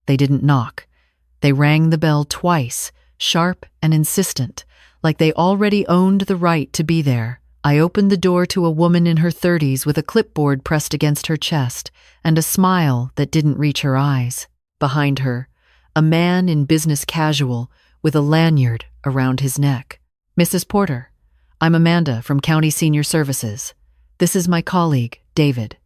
They didn't knock. They rang the bell twice, sharp and insistent, like they already owned the right to be there. I opened the door to a woman in her 30s with a clipboard pressed against her chest and a smile that didn't reach her eyes. Behind her, a man in business casual with a lanyard around his neck. "Mrs. Porter, I'm Amanda from County Senior Services. This is my colleague, David.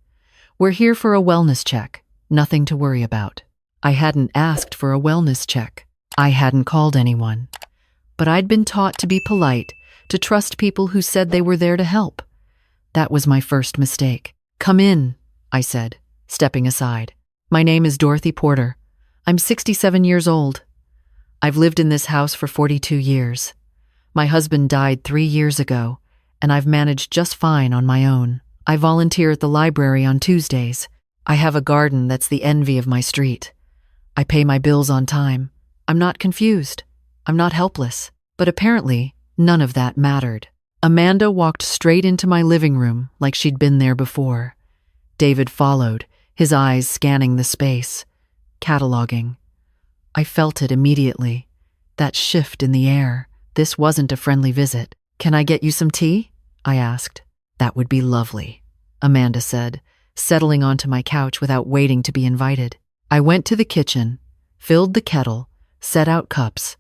We're here for a wellness check, nothing to worry about." I hadn't asked for a wellness check. I hadn't called anyone. But I'd been taught to be polite, to trust people who said they were there to help. That was my first mistake. "Come in," I said, stepping aside. "My name is Dorothy Porter. I'm 67 years old. I've lived in this house for 42 years. My husband died 3 years ago, and I've managed just fine on my own. I volunteer at the library on Tuesdays. I have a garden that's the envy of my street. I pay my bills on time. I'm not confused. I'm not helpless." But apparently, none of that mattered. Amanda walked straight into my living room like she'd been there before. David followed, his eyes scanning the space, cataloging. I felt it immediately. That shift in the air. This wasn't a friendly visit. "Can I get you some tea?" I asked. "That would be lovely," Amanda said, settling onto my couch without waiting to be invited. I went to the kitchen, filled the kettle, set out cups.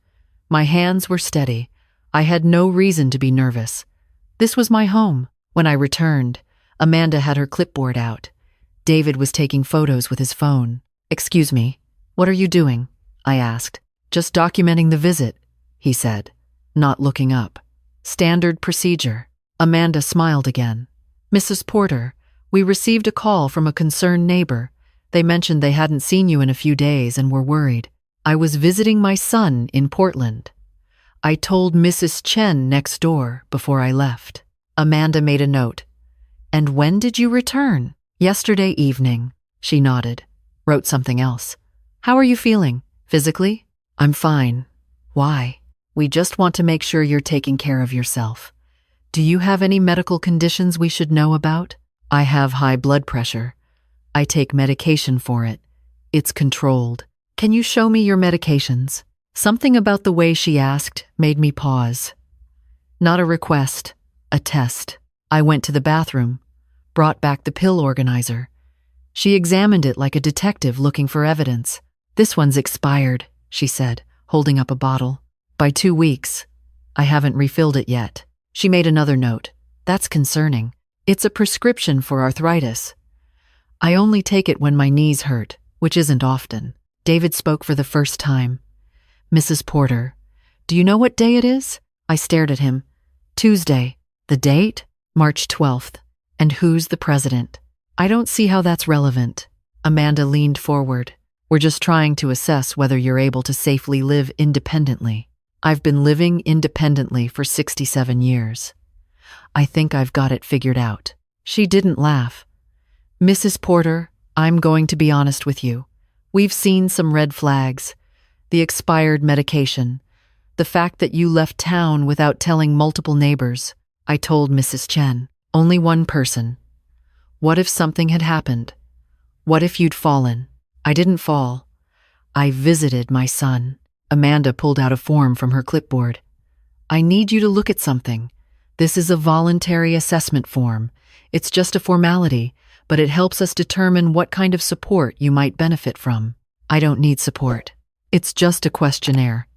My hands were steady. I had no reason to be nervous. This was my home. When I returned, Amanda had her clipboard out. David was taking photos with his phone. "Excuse me, what are you doing?" I asked. "Just documenting the visit," he said, not looking up. "Standard procedure." Amanda smiled again. "Mrs. Porter, we received a call from a concerned neighbor. They mentioned they hadn't seen you in a few days and were worried. I was visiting my son in Portland. I told Mrs. Chen next door before I left." Amanda made a note. "And when did you return?" "Yesterday evening." She nodded, wrote something else. "How are you feeling, physically?" "I'm fine." "Why?" "We just want to make sure you're taking care of yourself. Do you have any medical conditions we should know about?" "I have high blood pressure. I take medication for it. It's controlled." "Can you show me your medications?" Something about the way she asked made me pause. Not a request, a test. I went to the bathroom, brought back the pill organizer. She examined it like a detective looking for evidence. "This one's expired," she said, holding up a bottle. "By 2 weeks. I haven't refilled it yet." She made another note. "That's concerning. It's a prescription for arthritis. I only take it when my knees hurt, which isn't often." David spoke for the first time. "Mrs. Porter, do you know what day it is?" I stared at him. "Tuesday." "The date?" "March 12th. "And who's the president?" "I don't see how that's relevant." Amanda leaned forward. "We're just trying to assess whether you're able to safely live independently." "I've been living independently for 67 years. I think I've got it figured out." She didn't laugh. "Mrs. Porter, I'm going to be honest with you. We've seen some red flags. The expired medication. The fact that you left town without telling multiple neighbors." I told Mrs. Chen. "Only one person. What if something had happened? What if you'd fallen?" "I didn't fall. I visited my son." Amanda pulled out a form from her clipboard. "I need you to look at something. This is a voluntary assessment form. It's just a formality, but it helps us determine what kind of support you might benefit from." "I don't need support. It's just a questionnaire.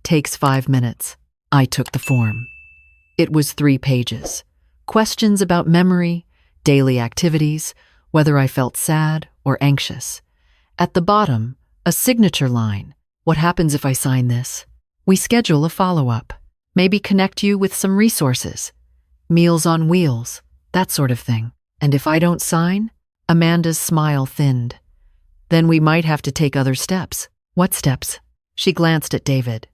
Takes 5 minutes." I took the form. It was 3 pages. Questions about memory, daily activities, whether I felt sad or anxious. At the bottom, a signature line. "What happens if I sign this?" "We schedule a follow-up. Maybe connect you with some resources. Meals on Wheels, that sort of thing." "And if I don't sign?" Amanda's smile thinned. "Then we might have to take other steps." "What steps?" She glanced at David.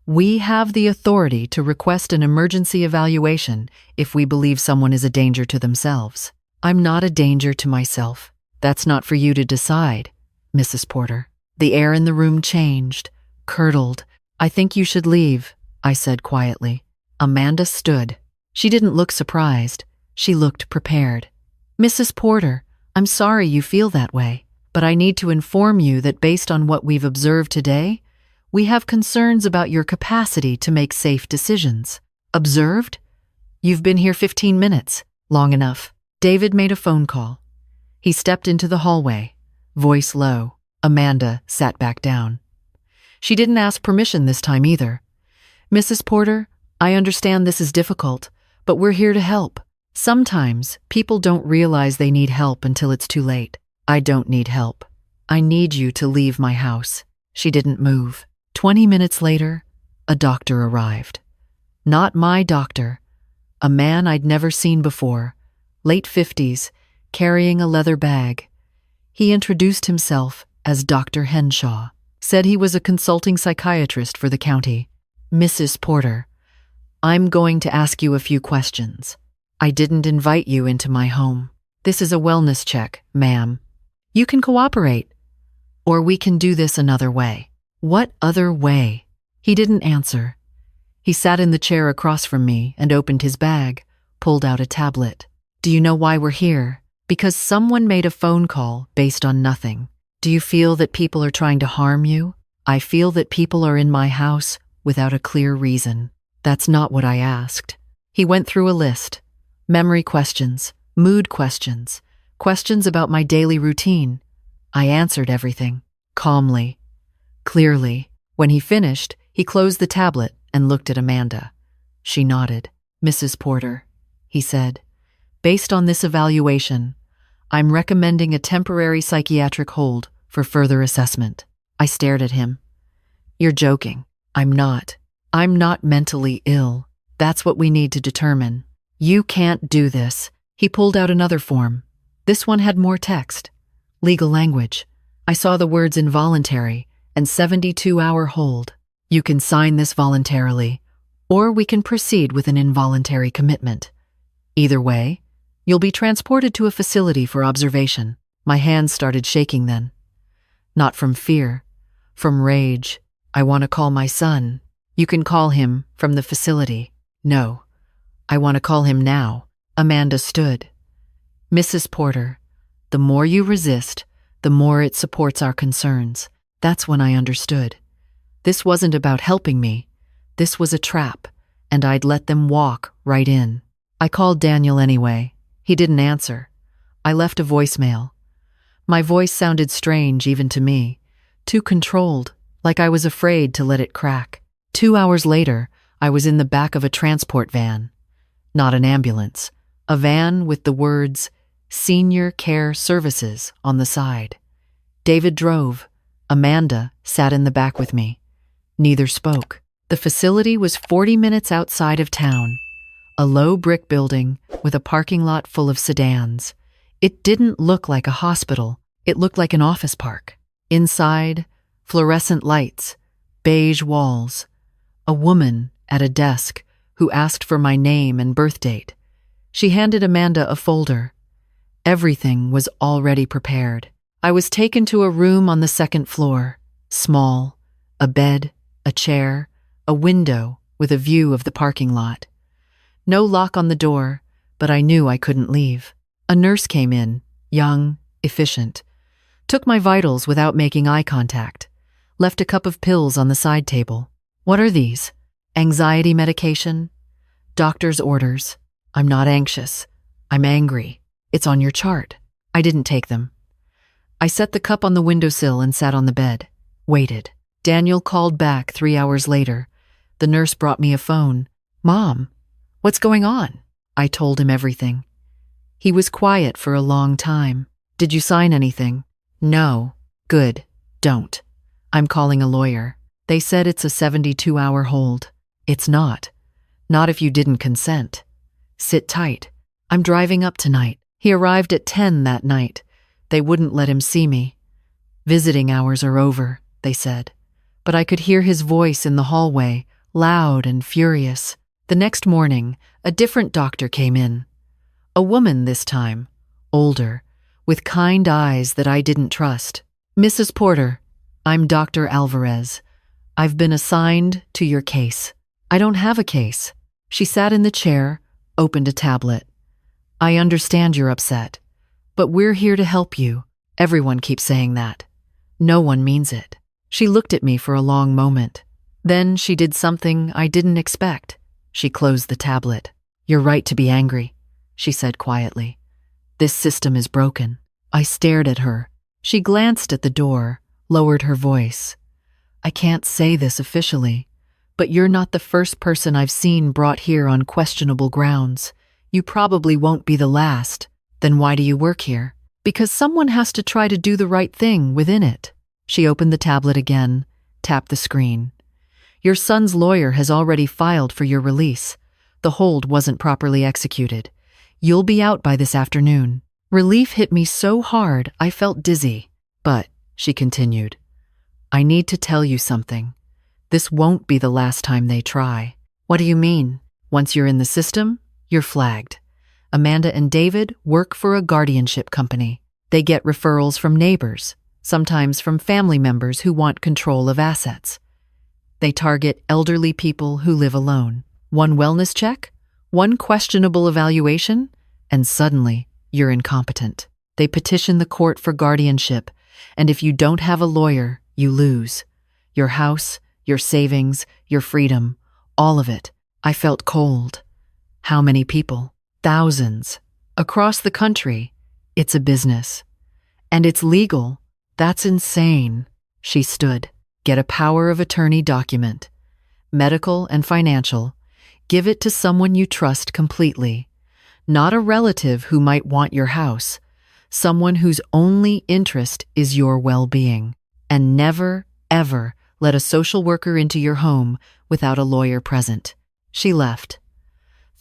"We have the authority to request an emergency evaluation if we believe someone is a danger to themselves." "I'm not a danger to myself. That's not for you to decide, Mrs. Porter." The air in the room changed, curdled. "I think you should leave," I said quietly. Amanda stood. She didn't look surprised. She looked prepared. "Mrs. Porter, I'm sorry you feel that way. but I need to inform you that based on what we've observed today, we have concerns about your capacity to make safe decisions. Observed? You've been here 15 minutes. Long enough. David made a phone call. He stepped into the hallway, voice low. Amanda sat back down. She didn't ask permission this time either. Mrs. Porter, I understand this is difficult, but we're here to help. Sometimes people don't realize they need help until it's too late. I don't need help. I need you to leave my house. She didn't move. 20 minutes later, a doctor arrived. Not my doctor. A man I'd never seen before, late 50s, carrying a leather bag. He introduced himself as Dr. Henshaw, said he was a consulting psychiatrist for the county. Mrs. Porter, I'm going to ask you a few questions. I didn't invite you into my home. This is a wellness check, ma'am. You can cooperate, or we can do this another way. What other way? He didn't answer. He sat in the chair across from me and opened his bag, pulled out a tablet. Do you know why we're here? Because someone made a phone call based on nothing. Do you feel that people are trying to harm you? I feel that people are in my house without a clear reason. That's not what I asked. He went through a list. Memory questions, mood questions, questions about my daily routine. I answered everything, calmly, clearly. When he finished, he closed the tablet and looked at Amanda. She nodded. Mrs. Porter, he said, based on this evaluation, I'm recommending a temporary psychiatric hold for further assessment. I stared at him. You're joking. I'm not. I'm not mentally ill. That's what we need to determine. You can't do this. He pulled out another form. This one had more text. Legal language. I saw the words involuntary and 72-hour hold. You can sign this voluntarily, or we can proceed with an involuntary commitment. Either way, you'll be transported to a facility for observation. My hands started shaking then. Not from fear, from rage. I want to call my son. You can call him from the facility. No, I want to call him now. Amanda stood. Mrs. Porter, the more you resist, the more it supports our concerns. That's when I understood. This wasn't about helping me. This was a trap, and I'd let them walk right in. I called Daniel anyway. He didn't answer. I left a voicemail. My voice sounded strange even to me, too controlled, like I was afraid to let it crack. 2 hours later, I was in the back of a transport van. Not an ambulance, a van with the words, Senior Care Services on the side. David drove. Amanda sat in the back with me. Neither spoke. The facility was 40 minutes outside of town, a low brick building with a parking lot full of sedans. It didn't look like a hospital. It looked like an office park. Inside, fluorescent lights, beige walls. A woman at a desk who asked for my name and birth date. She handed Amanda a folder. Everything was already prepared. I was taken to a room on the second floor, small, a bed, a chair, a window with a view of the parking lot. No lock on the door, but I knew I couldn't leave. A nurse came in, young, efficient, took my vitals without making eye contact, left a cup of pills on the side table. What are these? Anxiety medication? Doctor's orders. I'm not anxious. I'm angry. It's on your chart. I didn't take them. I set the cup on the windowsill and sat on the bed. Waited. Daniel called back 3 hours later. The nurse brought me a phone. Mom, what's going on? I told him everything. He was quiet for a long time. Did you sign anything? No. Good. Don't. I'm calling a lawyer. They said it's a 72-hour hold. It's not. Not if you didn't consent. Sit tight. I'm driving up tonight. He arrived at 10 that night. They wouldn't let him see me. Visiting hours are over, they said. But I could hear his voice in the hallway, loud and furious. The next morning, a different doctor came in. A woman this time, older, with kind eyes that I didn't trust. Mrs. Porter, I'm Dr. Alvarez. I've been assigned to your case. I don't have a case. She sat in the chair, opened a tablet. I understand you're upset, but we're here to help you. Everyone keeps saying that. No one means it. She looked at me for a long moment. Then she did something I didn't expect. She closed the tablet. "You're right to be angry," she said quietly. "This system is broken." I stared at her. She glanced at the door, lowered her voice. "I can't say this officially, but you're not the first person I've seen brought here on questionable grounds. You probably won't be the last. Then why do you work here?" "Because someone has to try to do the right thing within it." She opened the tablet again, tapped the screen. "Your son's lawyer has already filed for your release. The hold wasn't properly executed. You'll be out by this afternoon." Relief hit me so hard I felt dizzy. "But," she continued, "I need to tell you something. This won't be the last time they try." "What do you mean?" "Once you're in the system, you're flagged. Amanda and David work for a guardianship company. They get referrals from neighbors, sometimes from family members who want control of assets. They target elderly people who live alone. One wellness check, one questionable evaluation, and suddenly you're incompetent. They petition the court for guardianship, and if you don't have a lawyer, you lose. Your house, your savings, your freedom, all of it." I felt cold. "How many people?" "Thousands. Across the country. It's a business. And it's legal. That's insane." She stood. "Get a power of attorney document. Medical and financial. Give it to someone you trust completely. Not a relative who might want your house. Someone whose only interest is your well-being. And never, ever let a social worker into your home without a lawyer present." She left.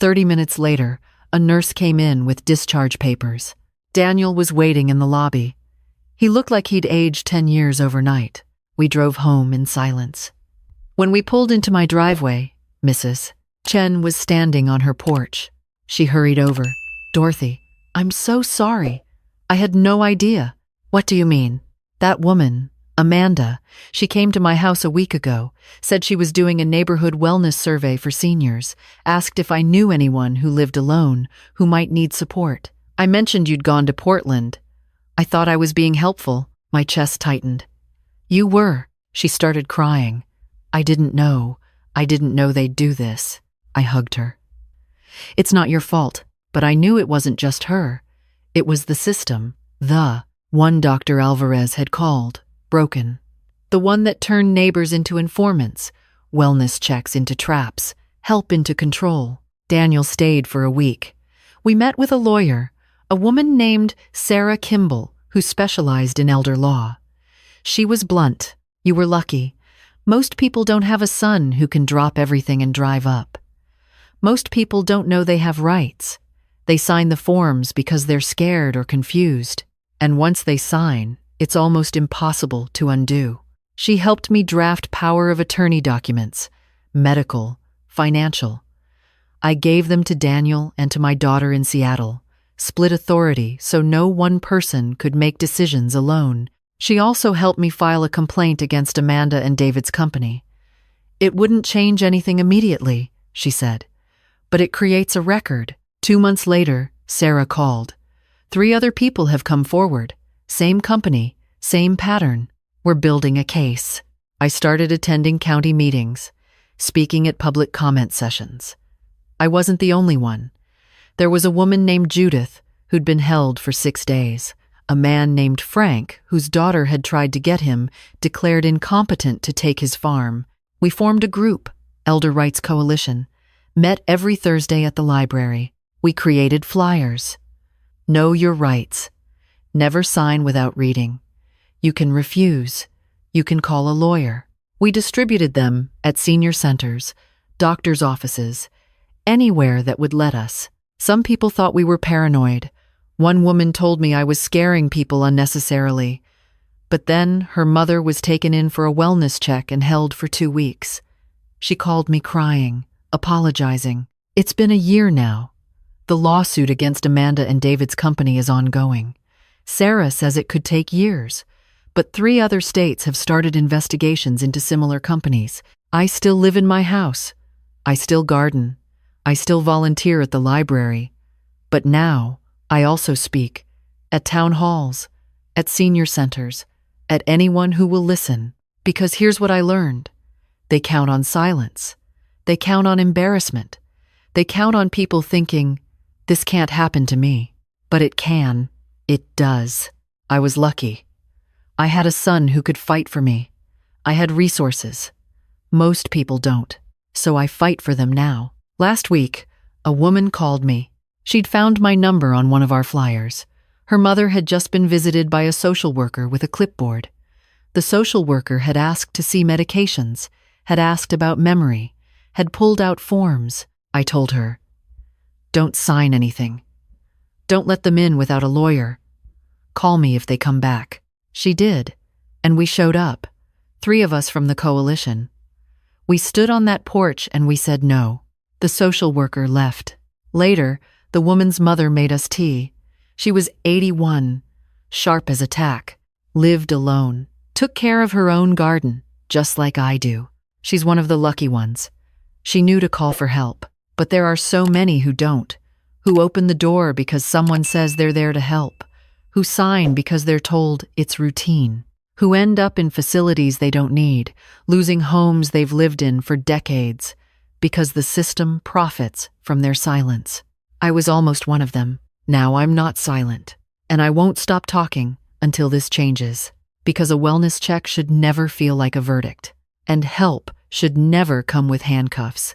30 minutes later, a nurse came in with discharge papers. Daniel was waiting in the lobby. He looked like he'd aged 10 years overnight. We drove home in silence. When we pulled into my driveway, Mrs. Chen was standing on her porch. She hurried over. "Dorothy, I'm so sorry. I had no idea." "What do you mean?" "That woman, Amanda, she came to my house a week ago, said she was doing a neighborhood wellness survey for seniors, asked if I knew anyone who lived alone, who might need support. I mentioned you'd gone to Portland. I thought I was being helpful." My chest tightened. "You were." She started crying. I didn't know they'd do this." I hugged her. "It's not your fault, but I knew it wasn't just her. It was the system, the one Dr. Alvarez had called broken. The one that turned neighbors into informants, wellness checks into traps, help into control." Daniel stayed for a week. We met with a lawyer, a woman named Sarah Kimball, who specialized in elder law. She was blunt. "You were lucky. Most people don't have a son who can drop everything and drive up. Most people don't know they have rights. They sign the forms because they're scared or confused. And once they sign, it's almost impossible to undo." She helped me draft power of attorney documents, medical, financial. I gave them to Daniel and to my daughter in Seattle, split authority so no one person could make decisions alone. She also helped me file a complaint against Amanda and David's company. "It wouldn't change anything immediately," she said, "but it creates a record." 2 months later, Sarah called. 3 other people have come forward. Same company, same pattern. We're building a case. I started attending county meetings, speaking at public comment sessions. I wasn't the only one. There was a woman named Judith who'd been held for 6 days. A man named Frank, whose daughter had tried to get him, declared incompetent to take his farm. We formed a group, Elder Rights Coalition, met every Thursday at the library. We created flyers. Know your rights. Never sign without reading. You can refuse. You can call a lawyer. We distributed them at senior centers, doctors' offices, anywhere that would let us. Some people thought we were paranoid. One woman told me I was scaring people unnecessarily. But then her mother was taken in for a wellness check and held for 2 weeks. She called me crying, apologizing. It's been a year now. The lawsuit against Amanda and David's company is ongoing. Sarah says it could take years, but 3 other states have started investigations into similar companies. I still live in my house. I still garden. I still volunteer at the library. But now, I also speak at town halls, at senior centers, at anyone who will listen. Because here's what I learned. They count on silence. They count on embarrassment. They count on people thinking, this can't happen to me. But it can. It does. I was lucky. I had a son who could fight for me. I had resources. Most people don't. So I fight for them now. Last week, a woman called me. She'd found my number on one of our flyers. Her mother had just been visited by a social worker with a clipboard. The social worker had asked to see medications, had asked about memory, had pulled out forms. I told her, don't sign anything. Don't let them in without a lawyer. Call me if they come back. She did, and we showed up, 3 of us from the coalition. We stood on that porch and we said no. The social worker left. Later, the woman's mother made us tea. She was 81, sharp as a tack, lived alone, took care of her own garden, just like I do. She's one of the lucky ones. She knew to call for help, but there are so many who don't, who open the door because someone says they're there to help, who sign because they're told it's routine, who end up in facilities they don't need, losing homes they've lived in for decades, because the system profits from their silence. I was almost one of them. Now I'm not silent, and I won't stop talking until this changes, because a wellness check should never feel like a verdict, and help should never come with handcuffs.